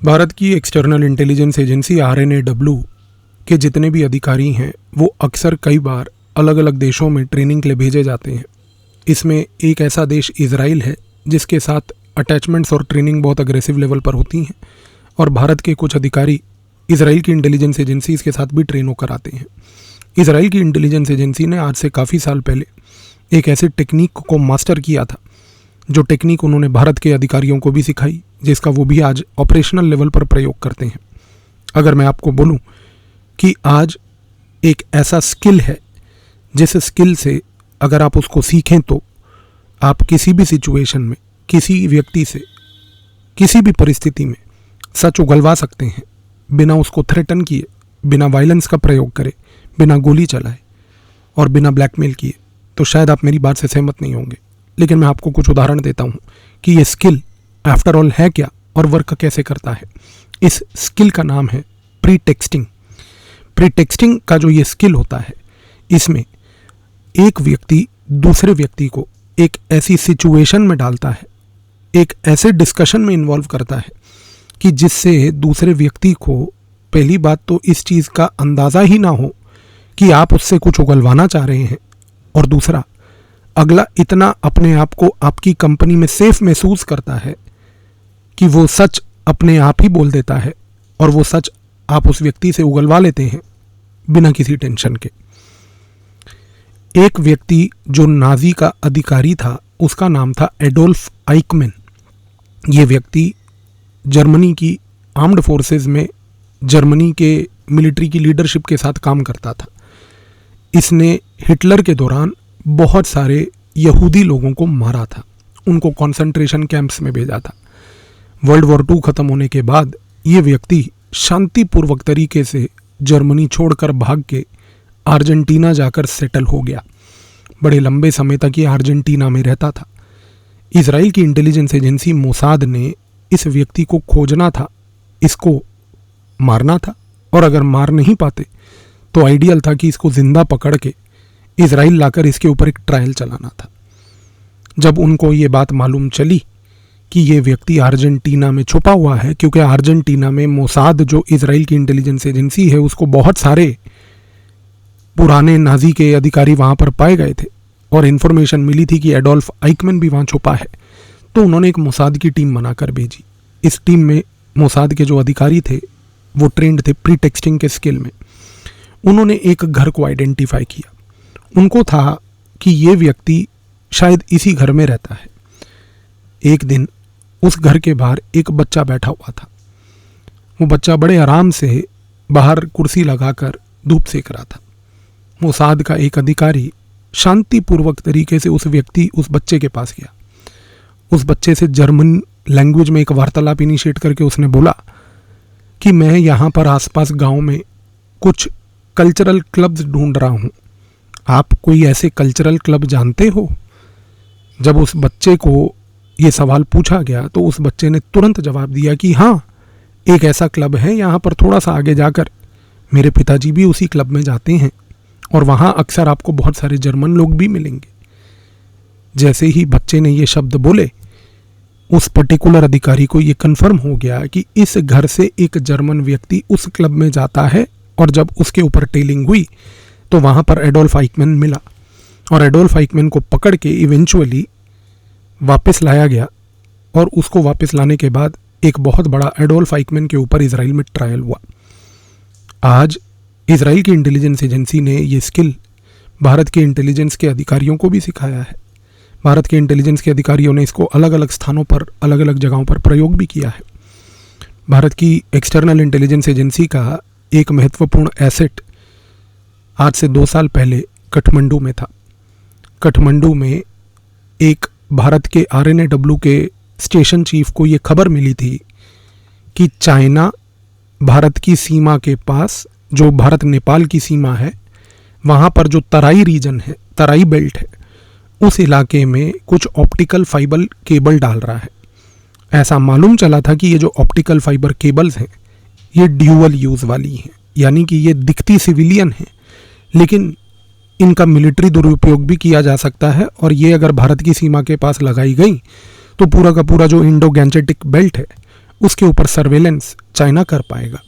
भारत की external intelligence agency RNAW के जितने भी अधिकारी हैं वो अक्सर कई बार अलग अलग देशों में ट्रेनिंग के लिए भेजे जाते हैं। इसमें एक ऐसा देश इजराइल है जिसके साथ अटैचमेंट्स और ट्रेनिंग बहुत अग्रेसिव लेवल पर होती हैं और भारत के कुछ अधिकारी इजराइल की इंटेलिजेंस एजेंसीज के साथ भी ट्रेन होकर आते हैं। इजराइल की इंटेलिजेंस एजेंसी ने आज से काफ़ी साल पहले एक ऐसे टेक्निक को मास्टर किया था जो टेक्निक उन्होंने भारत के अधिकारियों को भी सिखाई, जिसका वो भी आज ऑपरेशनल लेवल पर प्रयोग करते हैं। अगर मैं आपको बोलूं कि आज एक ऐसा स्किल है जिस स्किल से अगर आप उसको सीखें तो आप किसी भी सिचुएशन में किसी व्यक्ति से किसी भी परिस्थिति में सच उगलवा सकते हैं, बिना उसको थ्रेटन किए, बिना वायलेंस का प्रयोग करे, बिना गोली चलाए और बिना ब्लैकमेल किए। तो शायद आप मेरी बात से सहमत नहीं होंगे, लेकिन मैं आपको कुछ उदाहरण देता हूँ कि ये स्किल आफ्टर ऑल है क्या और वर्क कैसे करता है। इस स्किल का नाम है प्रीटेक्स्टिंग। प्रीटेक्स्टिंग का जो ये स्किल होता है, इसमें एक व्यक्ति दूसरे व्यक्ति को एक ऐसी सिचुएशन में डालता है, एक ऐसे डिस्कशन में इन्वॉल्व करता है कि जिससे दूसरे व्यक्ति को पहली बात तो इस चीज़ का अंदाज़ा ही ना हो कि आप उससे कुछ उगलवाना चाह रहे हैं, और दूसरा अगला इतना अपने आप को आपकी कंपनी में सेफ महसूस करता है कि वो सच अपने आप ही बोल देता है और वो सच आप उस व्यक्ति से उगलवा लेते हैं बिना किसी टेंशन के। एक व्यक्ति जो नाजी का अधिकारी था उसका नाम था एडोल्फ आइकमैन। ये व्यक्ति जर्मनी की आर्म्ड फोर्सेस में जर्मनी के मिलिट्री की लीडरशिप के साथ काम करता था। इसने हिटलर के दौरान बहुत सारे यहूदी लोगों को मारा था, उनको कॉन्सेंट्रेशन कैंप्स में भेजा था। वर्ल्ड वॉर 2 ख़त्म होने के बाद ये व्यक्ति शांतिपूर्वक तरीके से जर्मनी छोड़कर भाग के अर्जेंटीना जाकर सेटल हो गया। बड़े लंबे समय तक ये अर्जेंटीना में रहता था। इजराइल की इंटेलिजेंस एजेंसी मोसाद ने इस व्यक्ति को खोजना था, इसको मारना था, और अगर मार नहीं पाते तो आइडियल था कि इसको जिंदा पकड़ के इजराइल लाकर इसके ऊपर एक ट्रायल चलाना था। जब उनको ये बात मालूम चली कि ये व्यक्ति अर्जेंटीना में छुपा हुआ है, क्योंकि अर्जेंटीना में मोसाद जो इजराइल की इंटेलिजेंस एजेंसी है उसको बहुत सारे पुराने नाजी के अधिकारी वहाँ पर पाए गए थे और इन्फॉर्मेशन मिली थी कि एडोल्फ आइकमैन भी वहाँ छुपा है, तो उन्होंने एक मोसाद की टीम बनाकर भेजी। इस टीम में मोसाद के जो अधिकारी थे वो ट्रेंड थे प्रीटेक्स्टिंग के स्किल में। उन्होंने एक घर को आइडेंटिफाई किया। उनको था कि ये व्यक्ति शायद इसी घर में रहता है। एक दिन उस घर के बाहर एक बच्चा बैठा हुआ था। वो बच्चा बड़े आराम से बाहर कुर्सी लगाकर धूप सेक रहा था। मोसाद का एक अधिकारी शांतिपूर्वक तरीके से उस बच्चे के पास गया। उस बच्चे से जर्मन लैंग्वेज में एक वार्तालाप इनिशिएट करके उसने बोला कि मैं यहाँ पर आसपास गांव में कुछ कल्चरल क्लब्स ढूंढ रहा हूँ, आप कोई ऐसे कल्चरल क्लब जानते हो? जब उस बच्चे को ये सवाल पूछा गया तो उस बच्चे ने तुरंत जवाब दिया कि हाँ, एक ऐसा क्लब है, यहाँ पर थोड़ा सा आगे जाकर मेरे पिताजी भी उसी क्लब में जाते हैं और वहाँ अक्सर आपको बहुत सारे जर्मन लोग भी मिलेंगे। जैसे ही बच्चे ने ये शब्द बोले, उस पर्टिकुलर अधिकारी को ये कन्फर्म हो गया कि इस घर से एक जर्मन व्यक्ति उस क्लब में जाता है, और जब उसके ऊपर टेलिंग हुई तो वहाँ पर एडोल्फ आइकमैन मिला और एडोल्फ आइकमैन को पकड़ के इवेंचुअली वापस लाया गया। और उसको वापस लाने के बाद एक बहुत बड़ा एडोल्फ आइकमैन के ऊपर इजराइल में ट्रायल हुआ। आज इजराइल की इंटेलिजेंस एजेंसी ने ये स्किल भारत के इंटेलिजेंस के अधिकारियों को भी सिखाया है। भारत के इंटेलिजेंस के अधिकारियों ने इसको अलग अलग स्थानों पर, अलग अलग जगहों पर प्रयोग भी किया है। भारत की एक्सटर्नल इंटेलिजेंस एजेंसी का एक महत्वपूर्ण एसेट आज से 2 साल पहले काठमांडू में था। काठमांडू में एक भारत के RNAW के स्टेशन चीफ को ये खबर मिली थी कि चाइना भारत की सीमा के पास, जो भारत नेपाल की सीमा है, वहाँ पर जो तराई रीजन है, तराई बेल्ट है, उस इलाके में कुछ ऑप्टिकल फाइबर केबल डाल रहा है। ऐसा मालूम चला था कि ये जो ऑप्टिकल फाइबर केबल्स हैं ये ड्यूअल यूज़ वाली हैं, यानी कि ये दिखती सिविलियन हैं लेकिन इनका मिलिट्री दुरुपयोग भी किया जा सकता है, और ये अगर भारत की सीमा के पास लगाई गई तो पूरा का पूरा जो इंडो गैंजेटिक बेल्ट है उसके ऊपर सर्वेलेंस चाइना कर पाएगा।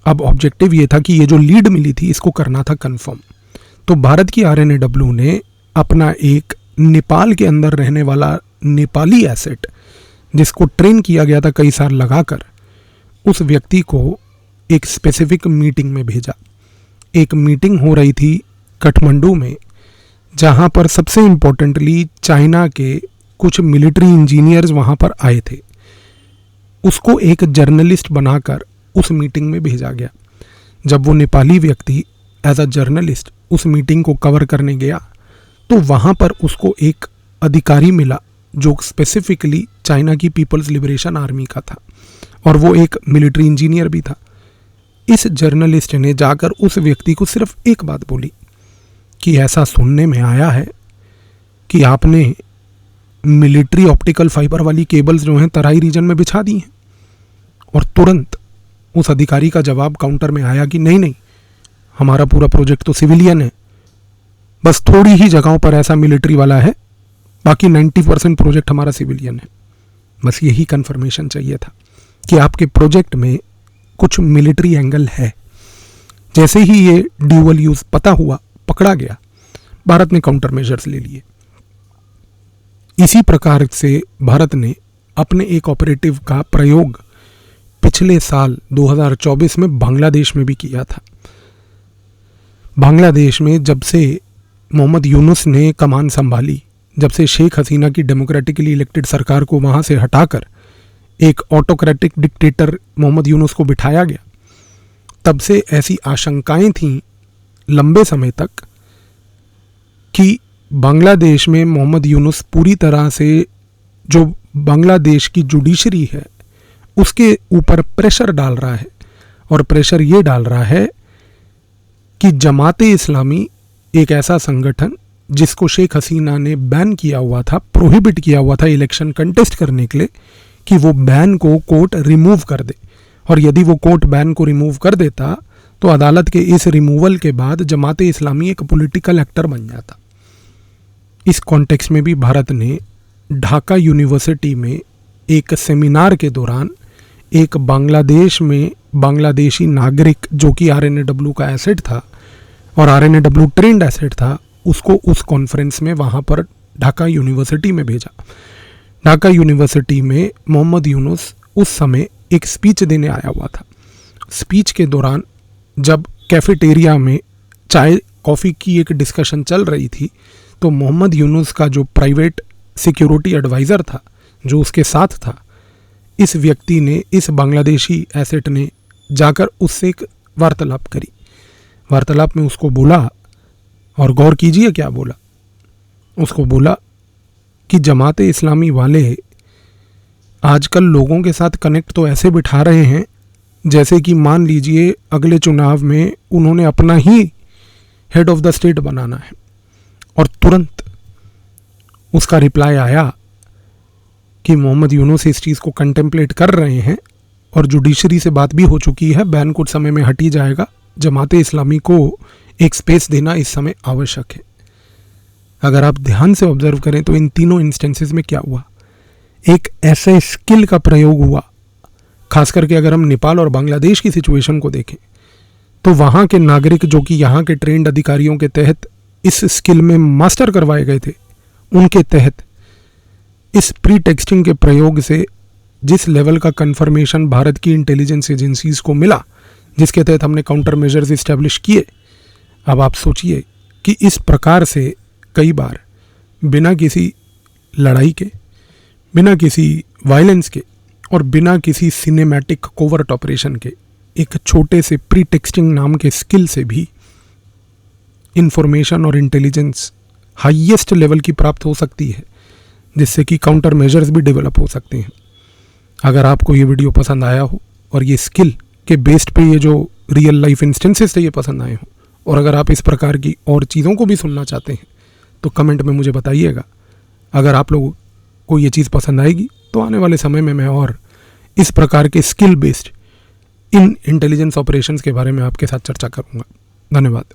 अब ऑब्जेक्टिव ये था कि ये जो लीड मिली थी इसको करना था कंफर्म। तो भारत की RNAW ने अपना एक नेपाल के अंदर रहने वाला नेपाली एसेट, जिसको ट्रेन किया गया था कई साल लगाकर, उस व्यक्ति को एक स्पेसिफिक मीटिंग में भेजा। एक मीटिंग हो रही थी काठमांडू में, जहां पर सबसे इम्पोर्टेंटली चाइना के कुछ मिलिट्री इंजीनियर्स वहां पर आए थे। उसको एक जर्नलिस्ट बनाकर उस मीटिंग में भेजा गया। जब वो नेपाली व्यक्ति एज अ जर्नलिस्ट उस मीटिंग को कवर करने गया तो वहाँ पर उसको एक अधिकारी मिला जो स्पेसिफिकली चाइना की पीपल्स लिबरेशन आर्मी का था, और वो एक मिलिट्री इंजीनियर भी था। इस जर्नलिस्ट ने जाकर उस व्यक्ति को सिर्फ एक बात बोली कि ऐसा सुनने में आया है कि आपने मिलिट्री ऑप्टिकल फाइबर वाली केबल्स जो हैं तराई रीजन में बिछा दी हैं। और तुरंत उस अधिकारी का जवाब काउंटर में आया कि नहीं नहीं, हमारा पूरा प्रोजेक्ट तो सिविलियन है, बस थोड़ी ही जगहों पर ऐसा मिलिट्री वाला है, बाकी 90% प्रोजेक्ट हमारा सिविलियन है। बस यही कंफर्मेशन चाहिए था कि आपके प्रोजेक्ट में कुछ मिलिट्री एंगल है। जैसे ही ये ड्यूअल यूज पता हुआ, पकड़ा गया, भारत ने काउंटर मेजर्स ले लिए। इसी प्रकार से भारत ने अपने एक ऑपरेटिव का प्रयोग पिछले साल 2024 में बांग्लादेश में भी किया था। बांग्लादेश में जब से मोहम्मद यूनुस ने कमान संभाली, जब से शेख हसीना की डेमोक्रेटिकली इलेक्टेड सरकार को वहाँ से हटाकर एक ऑटोक्रेटिक डिक्टेटर मोहम्मद यूनुस को बिठाया गया, तब से ऐसी आशंकाएं थीं लंबे समय तक कि बांग्लादेश में मोहम्मद यूनुस पूरी तरह से जो बांग्लादेश की जुडिशरी है उसके ऊपर प्रेशर डाल रहा है। और प्रेशर ये डाल रहा है कि जमाते इस्लामी एक ऐसा संगठन जिसको शेख हसीना ने बैन किया हुआ था, प्रोहिबिट किया हुआ था इलेक्शन कंटेस्ट करने के लिए, कि वो बैन को कोर्ट रिमूव कर दे। और यदि वो कोर्ट बैन को रिमूव कर देता तो अदालत के इस रिमूवल के बाद जमाते इस्लामी एक पॉलिटिकल एक्टर बन जाता। इस कॉन्टेक्स्ट में भी भारत ने ढाका यूनिवर्सिटी में एक सेमिनार के दौरान एक बांग्लादेश में बांग्लादेशी नागरिक जो कि RNAW का एसेट था और RNAW ट्रेंड एसेट था, उसको उस कॉन्फ्रेंस में वहाँ पर ढाका यूनिवर्सिटी में भेजा। ढाका यूनिवर्सिटी में मोहम्मद यूनुस उस समय एक स्पीच देने आया हुआ था। स्पीच के दौरान जब कैफेटेरिया में चाय कॉफ़ी की एक डिस्कशन चल रही थी तो मोहम्मद यूनुस का जो प्राइवेट सिक्योरिटी एडवाइज़र था, जो उसके साथ था, इस व्यक्ति ने, इस बांग्लादेशी एसेट ने जाकर उससे एक वार्तालाप करी। वार्तालाप में उसको बोला, और गौर कीजिए क्या बोला, उसको बोला कि जमाते इस्लामी वाले आजकल लोगों के साथ कनेक्ट तो ऐसे बिठा रहे हैं जैसे कि मान लीजिए अगले चुनाव में उन्होंने अपना ही हेड ऑफ द स्टेट बनाना है। और तुरंत उसका रिप्लाई आया कि मोहम्मद यूनुस इस चीज़ को कंटेम्पलेट कर रहे हैं और जुडिशरी से बात भी हो चुकी है, बैन कुछ समय में हट ही जाएगा, जमाते इस्लामी को एक स्पेस देना इस समय आवश्यक है। अगर आप ध्यान से ऑब्जर्व करें तो इन तीनों इंस्टेंसेस में क्या हुआ, एक ऐसे स्किल का प्रयोग हुआ। खास करके अगर हम नेपाल और बांग्लादेश की सिचुएशन को देखें तो वहाँ के नागरिक जो कि यहाँ के ट्रेंड अधिकारियों के तहत इस स्किल में मास्टर करवाए गए थे, उनके तहत इस प्री टेक्सटिंग के प्रयोग से जिस लेवल का कंफर्मेशन भारत की इंटेलिजेंस एजेंसीज को मिला, जिसके तहत हमने काउंटर मेजर्स इस्टेब्लिश किए, अब आप सोचिए कि इस प्रकार से कई बार बिना किसी लड़ाई के, बिना किसी वायलेंस के और बिना किसी सिनेमैटिक कोवर्ट ऑपरेशन के एक छोटे से प्री टेक्सटिंग नाम के स्किल से भी इंफॉर्मेशन और इंटेलिजेंस हाईएस्ट लेवल की प्राप्त हो सकती है, जिससे कि काउंटर मेजर्स भी डेवलप हो सकते हैं। अगर आपको ये वीडियो पसंद आया हो और ये स्किल के बेस्ड पे ये जो रियल लाइफ इंस्टेंसेस थे ये पसंद आए हो, और अगर आप इस प्रकार की और चीज़ों को भी सुनना चाहते हैं तो कमेंट में मुझे बताइएगा। अगर आप लोगों को ये चीज़ पसंद आएगी तो आने वाले समय में मैं और इस प्रकार के skill based in intelligence operations के बारे में आपके साथ चर्चा करूँगा। धन्यवाद।